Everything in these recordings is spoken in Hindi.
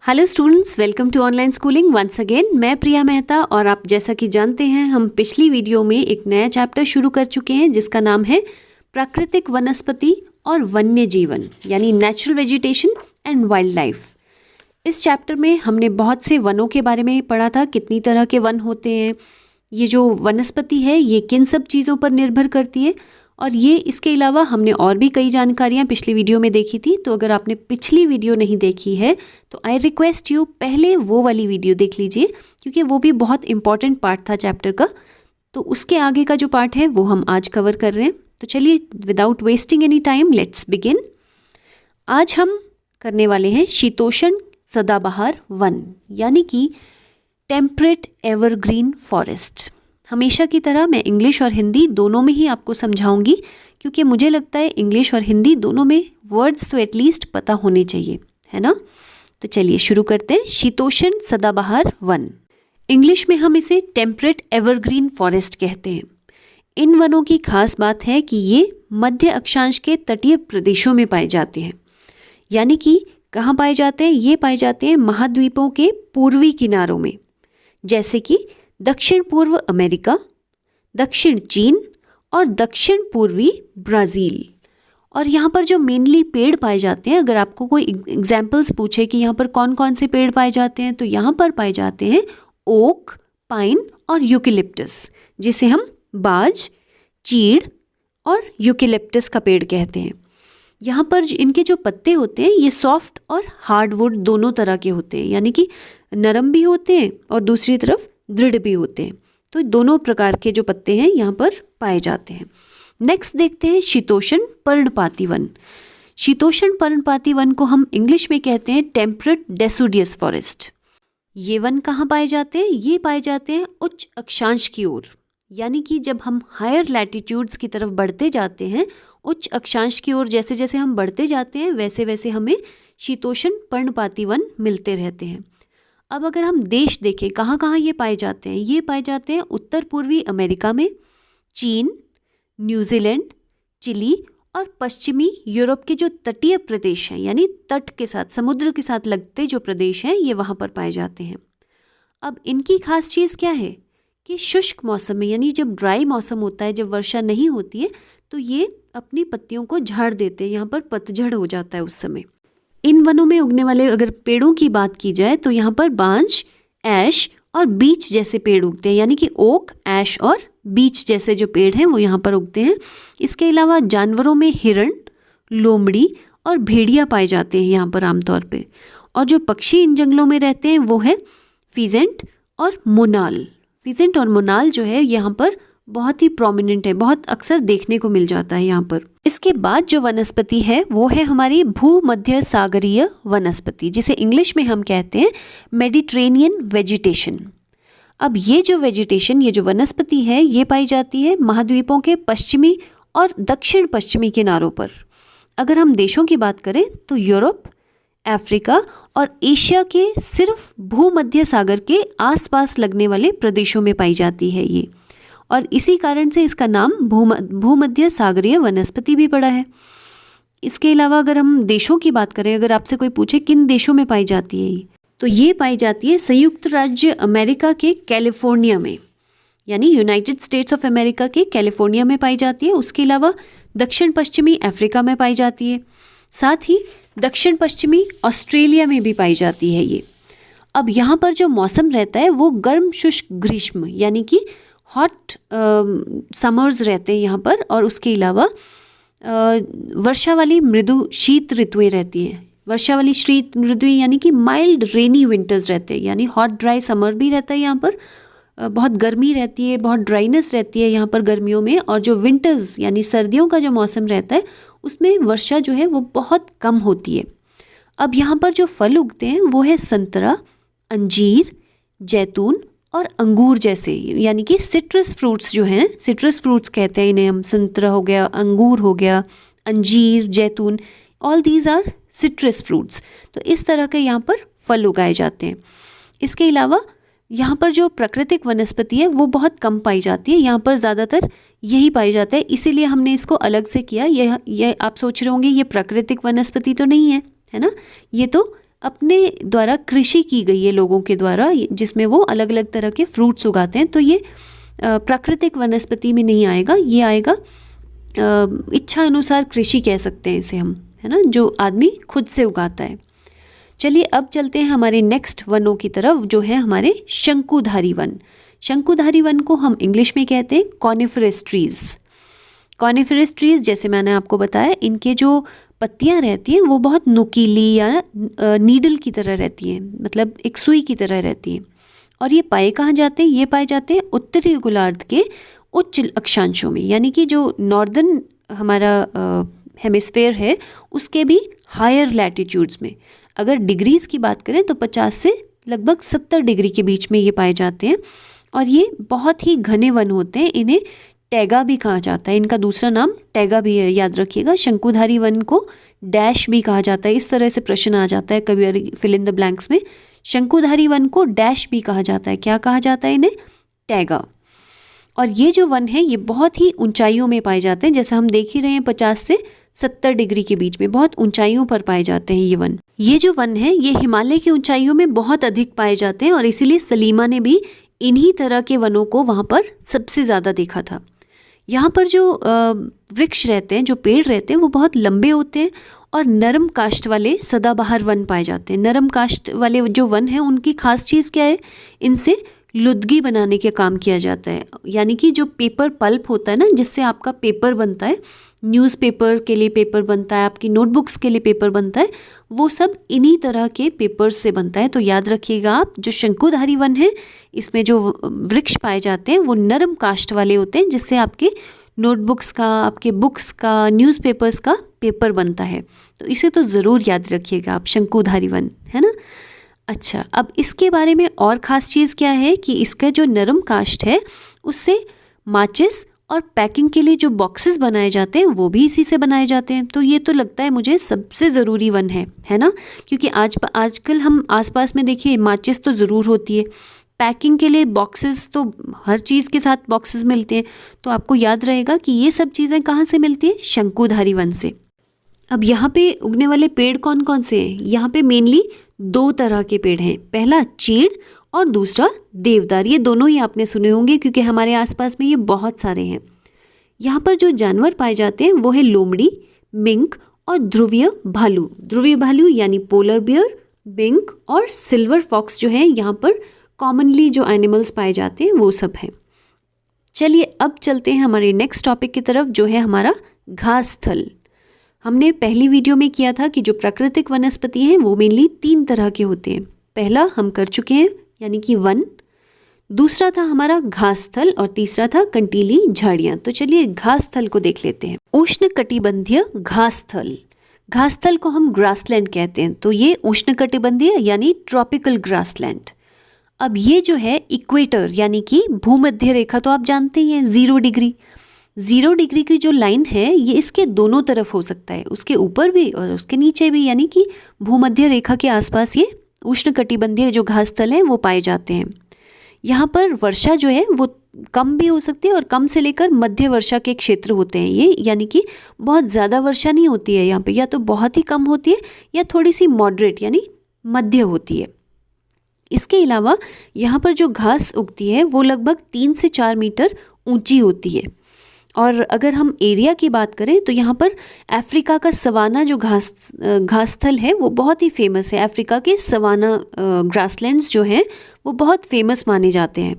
Hello students, welcome to online schooling once again. मैं प्रिया मेहता और आप जैसा कि जानते हैं हम पिछली वीडियो में एक नया चैप्टर शुरू कर चुके हैं जिसका नाम है प्राकृतिक वनस्पति और वन्य जीवन यानी natural vegetation and wild life. इस चैप्टर में हमने बहुत से वनों के बारे में पढ़ा था, कितनी तरह के वन होते हैं, ये जो वनस्पति है ये किन सब चीज़ों पर निर्भर करती है, और ये इसके अलावा हमने और भी कई जानकारियाँ पिछली वीडियो में देखी थी। तो अगर आपने पिछली वीडियो नहीं देखी है तो आई रिक्वेस्ट यू पहले वो वाली वीडियो देख लीजिए, क्योंकि वो भी बहुत इंपॉर्टेंट पार्ट था चैप्टर का। तो उसके आगे का जो पार्ट है वो हम आज कवर कर रहे हैं। तो चलिए without wasting any time let's begin. आज हम करने वाले हैं शीतोष्ण सदाबहार वन यानी कि टेम्परेट एवरग्रीन फॉरेस्ट। हमेशा की तरह मैं इंग्लिश और हिंदी दोनों में ही आपको समझाऊंगी, क्योंकि मुझे लगता है इंग्लिश और हिंदी दोनों में वर्ड्स तो एटलीस्ट पता होने चाहिए, है ना। तो चलिए शुरू करते हैं। शीतोष्ण सदाबहार वन, इंग्लिश में हम इसे टेम्परेट एवरग्रीन फॉरेस्ट कहते हैं। इन वनों की खास बात है कि ये मध्य अक्षांश के तटीय प्रदेशों में पाए जाते हैं। यानी कि कहाँ पाए जाते हैं? ये पाए जाते हैं महाद्वीपों के पूर्वी किनारों में, जैसे कि दक्षिण पूर्व अमेरिका, दक्षिण चीन और दक्षिण पूर्वी ब्राज़ील। और यहाँ पर जो मेनली पेड़ पाए जाते हैं, अगर आपको कोई एग्जाम्पल्स पूछे कि यहाँ पर कौन कौन से पेड़ पाए जाते हैं, तो यहाँ पर पाए जाते हैं ओक, पाइन और यूकेलिप्टस, जिसे हम बाज, चीड़ और यूकेलिप्टस का पेड़ कहते हैं। यहाँ पर इनके जो पत्ते होते हैं ये सॉफ्ट और हार्डवुड दोनों तरह के होते हैं, यानी कि नरम भी होते हैं और दूसरी तरफ दृढ़ भी होते हैं। तो दोनों प्रकार के जो पत्ते हैं यहाँ पर पाए जाते हैं। नेक्स्ट देखते हैं शीतोष्ण पर्णपाती वन। शीतोष्ण पर्णपाती वन को हम इंग्लिश में कहते हैं टेम्परेट डेसिडुअस फॉरेस्ट। ये वन कहाँ पाए जाते हैं? ये पाए जाते हैं उच्च अक्षांश की ओर, यानी कि जब हम हायर लैटिट्यूड्स की तरफ बढ़ते जाते हैं, उच्च अक्षांश की ओर जैसे जैसे हम बढ़ते जाते हैं वैसे वैसे हमें शीतोष्ण पर्णपाती वन मिलते रहते हैं। अब अगर हम देश देखें कहाँ कहाँ ये पाए जाते हैं, ये पाए जाते हैं उत्तर पूर्वी अमेरिका में, चीन, न्यूजीलैंड, चिली और पश्चिमी यूरोप के जो तटीय प्रदेश हैं, यानी तट के साथ समुद्र के साथ लगते जो प्रदेश हैं, ये वहाँ पर पाए जाते हैं। अब इनकी खास चीज़ क्या है कि शुष्क मौसम में, यानी जब ड्राई मौसम होता है, जब वर्षा नहीं होती है, तो ये अपनी पत्तियों को झाड़ देते हैं। यहाँ पर पतझड़ हो जाता है उस समय। इन वनों में उगने वाले अगर पेड़ों की बात की जाए तो यहाँ पर बांज, ऐश और बीच जैसे पेड़ उगते हैं, यानी कि ओक, ऐश और बीच जैसे जो पेड़ हैं वो यहाँ पर उगते हैं। इसके अलावा जानवरों में हिरण, लोमड़ी और भेड़िया पाए जाते हैं यहाँ पर आमतौर पे। और जो पक्षी इन जंगलों में रहते हैं वो है फीजेंट और मोनाल। फीजेंट और मोनाल जो है यहाँ पर बहुत ही प्रोमिनेंट है, बहुत अक्सर देखने को मिल जाता है यहाँ पर। इसके बाद जो वनस्पति है वो है हमारी भूमध्य सागरीय वनस्पति, जिसे इंग्लिश में हम कहते हैं मेडिटेरेनियन वेजिटेशन। अब ये जो वेजिटेशन, ये जो वनस्पति है, ये पाई जाती है महाद्वीपों के पश्चिमी और दक्षिण पश्चिमी किनारों पर। अगर हम देशों की बात करें तो यूरोप, अफ्रीका और एशिया के सिर्फ भूमध्य सागर के आसपास लगने वाले प्रदेशों में पाई जाती है ये, और इसी कारण से इसका नाम भूमध्य सागरीय वनस्पति भी पड़ा है। इसके अलावा अगर हम देशों की बात करें, अगर आपसे कोई पूछे किन देशों में पाई जाती है ये, तो ये पाई जाती है संयुक्त राज्य अमेरिका के कैलिफोर्निया में, यानी यूनाइटेड स्टेट्स ऑफ अमेरिका के कैलिफोर्निया में पाई जाती है। उसके अलावा दक्षिण पश्चिमी अफ्रीका में पाई जाती है, साथ ही दक्षिण पश्चिमी ऑस्ट्रेलिया में भी पाई जाती है ये। अब यहाँ पर जो मौसम रहता है वो गर्म शुष्क ग्रीष्म, यानी कि हॉट समर्स रहते हैं यहाँ पर, और उसके अलावा वर्षा वाली मृदु शीत ऋतुएं रहती हैं। वर्षा वाली शीत ऋतुएं यानी कि माइल्ड रेनी विंटर्स रहते हैं, यानी हॉट ड्राई समर भी रहता है यहाँ पर। बहुत गर्मी रहती है, बहुत ड्राइनेस रहती है यहाँ पर गर्मियों में, और जो विंटर्स यानी सर्दियों का जो मौसम रहता है उसमें वर्षा जो है वो बहुत कम होती है। अब यहाँ पर जो फल उगते हैं वो है संतरा, अंजीर, जैतून और अंगूर जैसे, यानी कि सिट्रस फ्रूट्स जो हैं, सिट्रस फ्रूट्स कहते हैं इन्हें हम। संतरा हो गया, अंगूर हो गया, अंजीर, जैतून, all these are citrus fruits. तो इस तरह के यहाँ पर फल उगाए जाते हैं। इसके अलावा यहाँ पर जो प्राकृतिक वनस्पति है वो बहुत कम पाई जाती है, यहाँ पर ज़्यादातर यही पाई जाता है, इसीलिए हमने इसको अलग से किया। यह आप सोच रहे होंगे ये प्राकृतिक वनस्पति तो नहीं है, है ना, ये तो अपने द्वारा कृषि की गई है लोगों के द्वारा, जिसमें वो अलग अलग तरह के फ्रूट्स उगाते हैं। तो ये प्राकृतिक वनस्पति में नहीं आएगा, ये आएगा इच्छा अनुसार कृषि कह सकते हैं इसे हम, है ना, जो आदमी खुद से उगाता है। चलिए अब चलते हैं हमारे नेक्स्ट वनों की तरफ, जो है हमारे शंकुधारी वन। शंकुधारी वन को हम इंग्लिश में कहते हैं कॉनिफरस ट्रीज़। कॉनिफरस ट्रीज़, जैसे मैंने आपको बताया, इनके जो पत्तियां रहती हैं वो बहुत नुकीली या नीडल की तरह रहती हैं, मतलब एक सुई की तरह रहती हैं। और ये पाए कहाँ जाते हैं? ये पाए जाते हैं उत्तरी गोलार्ध के उच्च अक्षांशों में, यानी कि जो नॉर्दर्न हमारा हेमिस्फेयर है उसके भी हायर लैटिट्यूड्स में। अगर डिग्रीज़ की बात करें तो 50 से लगभग 70 डिग्री के बीच में ये पाए जाते हैं। और ये बहुत ही घने वन होते हैं, इन्हें टैगा भी कहा जाता है, इनका दूसरा नाम टैगा भी है, याद रखिएगा। शंकुधारी वन को डैश भी कहा जाता है, इस तरह से प्रश्न आ जाता है कभी फिल इन द ब्लैंक्स में। शंकुधारी वन को डैश भी कहा जाता है, क्या कहा जाता है इन्हें? टैगा। और ये जो वन है ये बहुत ही ऊंचाइयों में पाए जाते हैं, जैसे हम देख ही रहे हैं 50 से 70 डिग्री के बीच में बहुत ऊंचाइयों पर पाए जाते हैं ये वन। ये जो वन है ये हिमालय की ऊंचाइयों में बहुत अधिक पाए जाते हैं और इसीलिए सलीमा ने भी इन्हीं तरह के वनों को वहाँ पर सबसे ज़्यादा देखा था। यहाँ पर जो वृक्ष रहते हैं, जो पेड़ रहते हैं, वो बहुत लंबे होते हैं और नरम काष्ठ वाले सदाबहार वन पाए जाते हैं। नरम काष्ठ वाले जो वन हैं उनकी खास चीज़ क्या है? इनसे लुदगी बनाने के काम किया जाता है, यानी कि जो पेपर पल्प होता है ना, जिससे आपका पेपर बनता है, न्यूज़पेपर के लिए पेपर बनता है, आपकी नोटबुक्स के लिए पेपर बनता है, वो सब इन्हीं तरह के पेपर्स से बनता है। तो याद रखिएगा आप, जो शंकुधारी वन है इसमें जो वृक्ष पाए जाते हैं वो नरम काष्ठ वाले होते हैं, जिससे आपके नोटबुक्स का, आपके बुक्स का, न्यूज़पेपर्स का पेपर बनता है। तो इसे तो ज़रूर याद रखिएगा आप, शंकुधारी वन, है ना। अच्छा, अब इसके बारे में और ख़ास चीज़ क्या है कि इसका जो नरम काष्ठ है उससे माचिस और पैकिंग के लिए जो बॉक्सेस बनाए जाते हैं वो भी इसी से बनाए जाते हैं। तो ये तो लगता है मुझे सबसे ज़रूरी वन है ना, क्योंकि आजकल हम आसपास में देखिए माचिस तो ज़रूर होती है, पैकिंग के लिए बॉक्सेस तो हर चीज़ के साथ बॉक्सेस मिलते हैं। तो आपको याद रहेगा कि ये सब चीज़ें कहाँ से मिलती हैं? शंकुधारी वन से। अब यहाँ पे उगने वाले पेड़ कौन कौन से हैं? यहाँ पे मेनली 2 तरह के पेड़ हैं, पहला चीड़ और दूसरा देवदार। ये दोनों ही आपने सुने होंगे क्योंकि हमारे आसपास में ये बहुत सारे हैं। यहाँ पर जो जानवर पाए जाते हैं वो है लोमड़ी, मिंक और ध्रुवीय भालू। ध्रुवीय भालू यानी पोलर बियर, मिंक और सिल्वर फॉक्स जो है यहाँ पर कॉमनली जो एनिमल्स पाए जाते हैं वो सब हैं। चलिए अब चलते हैं हमारे नेक्स्ट टॉपिक की तरफ, जो है हमारा घास स्थल। हमने पहली वीडियो में किया था कि जो प्राकृतिक वनस्पति हैं वो मेनली 3 तरह के होते हैं। पहला हम कर चुके हैं यानी कि वन, दूसरा था हमारा घास स्थल और तीसरा था कंटीली झाड़ियाँ। तो चलिए घास स्थल को देख लेते हैं। उष्ण कटिबंधीय घास स्थल, घास स्थल को हम ग्रासलैंड कहते हैं। तो ये उष्ण कटिबंधीय यानी ट्रॉपिकल ग्रासलैंड। अब ये जो है इक्वेटर यानी कि भूमध्य रेखा तो आप जानते ही हैं, 0 डिग्री। 0 डिग्री की जो लाइन है ये इसके दोनों तरफ हो सकता है, उसके ऊपर भी और उसके नीचे भी, यानी कि भूमध्य रेखा के आसपास ये उष्ण कटिबंधीय जो घास स्थल है वो पाए जाते हैं। यहाँ पर वर्षा जो है वो कम भी हो सकती है और कम से लेकर मध्य वर्षा के क्षेत्र होते हैं ये, यानी कि बहुत ज़्यादा वर्षा नहीं होती है यहाँ पे, या तो बहुत ही कम होती है या थोड़ी सी मॉडरेट यानी मध्य होती है। इसके अलावा यहाँ पर जो घास उगती है वो लगभग 3 से 4 मीटर ऊंची होती है। और अगर हम एरिया की बात करें तो यहाँ पर अफ्रीका का सवाना जो घास स्थल है वो बहुत ही फेमस है। अफ्रीका के सवाना ग्रासलैंड्स जो हैं वो बहुत फेमस माने जाते हैं।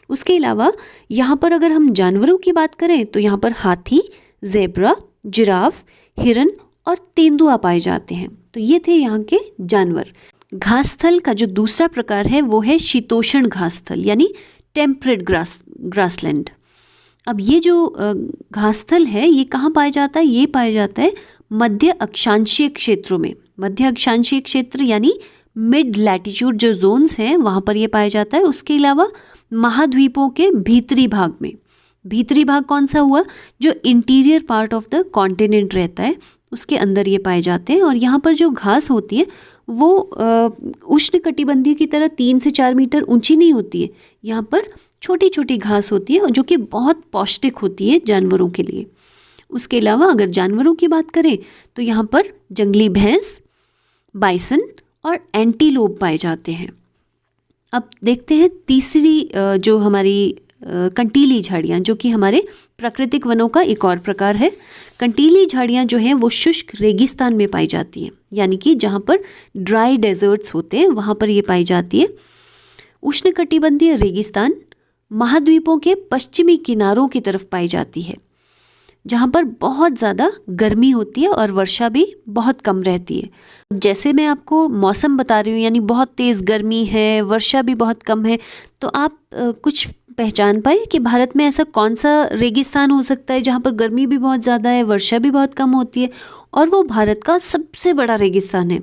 उसके अलावा यहाँ पर अगर हम जानवरों की बात करें तो यहाँ पर हाथी, ज़ेब्रा, जिराफ, हिरन और तेंदुआ पाए जाते हैं। तो ये थे यहाँ के जानवर। घास स्थल का जो दूसरा प्रकार है वो है शीतोष्ण घास स्थल यानी टेम्परेट ग्रासलैंड। अब ये जो घास स्थल है ये कहाँ पाया जाता है? ये पाया जाता है मध्य अक्षांशीय क्षेत्रों में। मध्य अक्षांशीय क्षेत्र यानी मिड लैटिट्यूड जो जोन्स हैं वहाँ पर ये पाया जाता है। उसके अलावा महाद्वीपों के भीतरी भाग में, भीतरी भाग कौन सा हुआ? जो interior part of the continent रहता है उसके अंदर ये पाए जाते हैं। और यहाँ पर जो घास होती है वो उष्ण कटिबंधीय की तरह 3 से 4 मीटर ऊंची नहीं होती है। यहाँ पर छोटी छोटी घास होती है और जो कि बहुत पौष्टिक होती है जानवरों के लिए। उसके अलावा अगर जानवरों की बात करें तो यहाँ पर जंगली भैंस, बाइसन और एंटीलोप पाए जाते हैं। अब देखते हैं तीसरी जो हमारी कंटीली झाड़ियाँ, जो कि हमारे प्राकृतिक वनों का एक और प्रकार है। कंटीली झाड़ियाँ जो हैं वो शुष्क रेगिस्तान में पाई जाती हैं, यानी कि जहाँ पर ड्राई डेजर्ट्स होते हैं वहाँ पर ये पाई जाती है। उष्णकटिबंधीय रेगिस्तान महाद्वीपों के पश्चिमी किनारों की तरफ पाई जाती है, जहाँ पर बहुत ज़्यादा गर्मी होती है और वर्षा भी बहुत कम रहती है। जैसे मैं आपको मौसम बता रही हूँ, यानी बहुत तेज़ गर्मी है, वर्षा भी बहुत कम है, तो आप कुछ पहचान पाए कि भारत में ऐसा कौन सा रेगिस्तान हो सकता है जहाँ पर गर्मी भी बहुत ज़्यादा है, वर्षा भी बहुत कम होती है, और वो भारत का सबसे बड़ा रेगिस्तान है।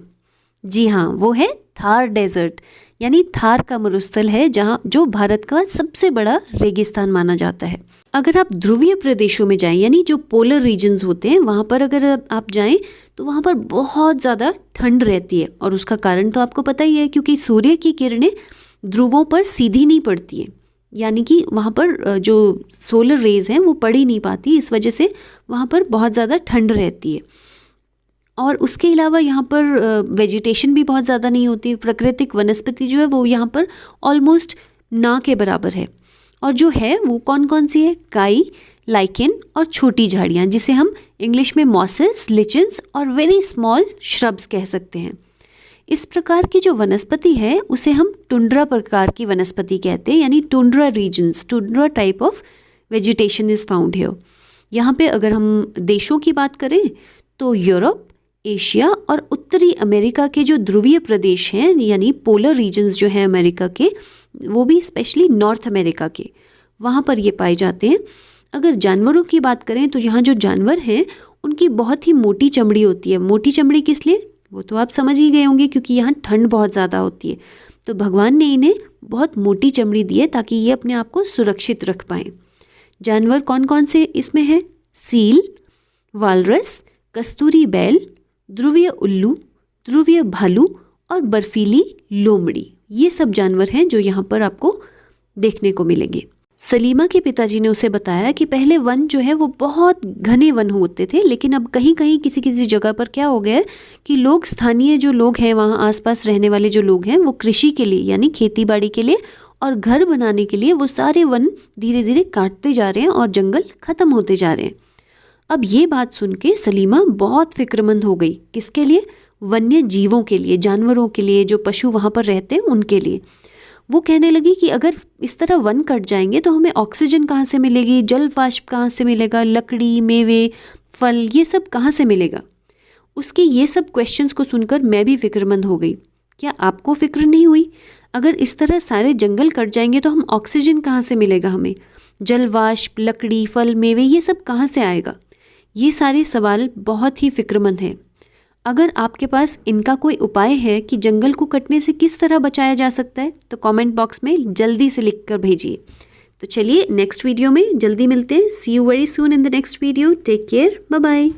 जी हाँ, वो है थार डेजर्ट, यानी थार का मरुस्थल है, जहाँ जो भारत का सबसे बड़ा रेगिस्तान माना जाता है। अगर आप ध्रुवीय प्रदेशों में जाएं, यानी जो पोलर रीजन्स होते हैं वहाँ पर अगर आप जाएं तो वहाँ पर बहुत ज़्यादा ठंड रहती है, और उसका कारण तो आपको पता ही है, क्योंकि सूर्य की किरणें ध्रुवों पर सीधी नहीं पड़ती है, यानी कि वहाँ पर जो सोलर रेज हैं वो पड़ ही नहीं पाती, इस वजह से वहाँ पर बहुत ज़्यादा ठंड रहती है। और उसके अलावा यहाँ पर वेजिटेशन भी बहुत ज़्यादा नहीं होती, प्राकृतिक वनस्पति जो है वो यहाँ पर ऑलमोस्ट ना के बराबर है। और जो है वो कौन कौन सी है? काई, लाइकेन और छोटी झाड़ियाँ, जिसे हम इंग्लिश में मॉसेस, लिचन्स और वेरी स्मॉल श्रब्स कह सकते हैं। इस प्रकार की जो वनस्पति है उसे हम टुंड्रा प्रकार की वनस्पति कहते हैं, यानी tundra regions, tundra type of vegetation is found here. यहाँ पे अगर हम देशों की बात करें तो यूरोप, एशिया और उत्तरी अमेरिका के जो ध्रुवीय प्रदेश हैं, यानी पोलर रीजन्स जो हैं अमेरिका के, वो भी स्पेशली नॉर्थ अमेरिका के, वहाँ पर ये पाए जाते हैं। अगर जानवरों की बात करें तो यहाँ जो जानवर हैं उनकी बहुत ही मोटी चमड़ी होती है। मोटी चमड़ी किस लिए, वो तो आप समझ ही गए होंगे, क्योंकि यहाँ ठंड बहुत ज़्यादा होती है, तो भगवान ने इन्हें बहुत मोटी चमड़ी दी है ताकि ये अपने आप को सुरक्षित रख पाएँ। जानवर कौन कौन से इसमें है? सील, वालरस, कस्तूरी बैल, ध्रुवीय उल्लू, ध्रुवीय भालू और बर्फीली लोमड़ी, ये सब जानवर हैं जो यहाँ पर आपको देखने को मिलेंगे। सलीमा के पिताजी ने उसे बताया कि पहले वन जो है वो बहुत घने वन होते थे, लेकिन अब कहीं कहीं किसी किसी जगह पर क्या हो गया है कि लोग, स्थानीय जो लोग हैं, वहाँ आसपास रहने वाले जो लोग हैं, वो कृषि के लिए, यानी खेती बाड़ी के लिए और घर बनाने के लिए वो सारे वन धीरे धीरे काटते जा रहे हैं और जंगल खत्म होते जा रहे हैं। अब ये बात सुन के सलीमा बहुत फिक्रमंद हो गई। किसके लिए? वन्य जीवों के लिए, जानवरों के लिए, जो पशु वहाँ पर रहते हैं उनके लिए। वो कहने लगी कि अगर इस तरह वन कट जाएंगे तो हमें ऑक्सीजन कहाँ से मिलेगी, जल वाष्प कहाँ से मिलेगा, लकड़ी, मेवे, फल, ये सब कहाँ से मिलेगा? उसके ये सब क्वेश्चंस को सुनकर मैं भी फिक्रमंद हो गई। क्या आपको फिक्र नहीं हुई? अगर इस तरह सारे जंगल कट जाएंगे तो हम ऑक्सीजन कहाँ से मिलेगा हमें, जल वाष्प, लकड़ी, फल, मेवे, ये सब कहाँ से आएगा? ये सारे सवाल बहुत ही फिक्रमंद हैं। अगर आपके पास इनका कोई उपाय है कि जंगल को कटने से किस तरह बचाया जा सकता है, तो कमेंट बॉक्स में जल्दी से लिख कर भेजिए। तो चलिए नेक्स्ट वीडियो में जल्दी मिलते हैं। See you very soon in the next video. Take care, bye bye.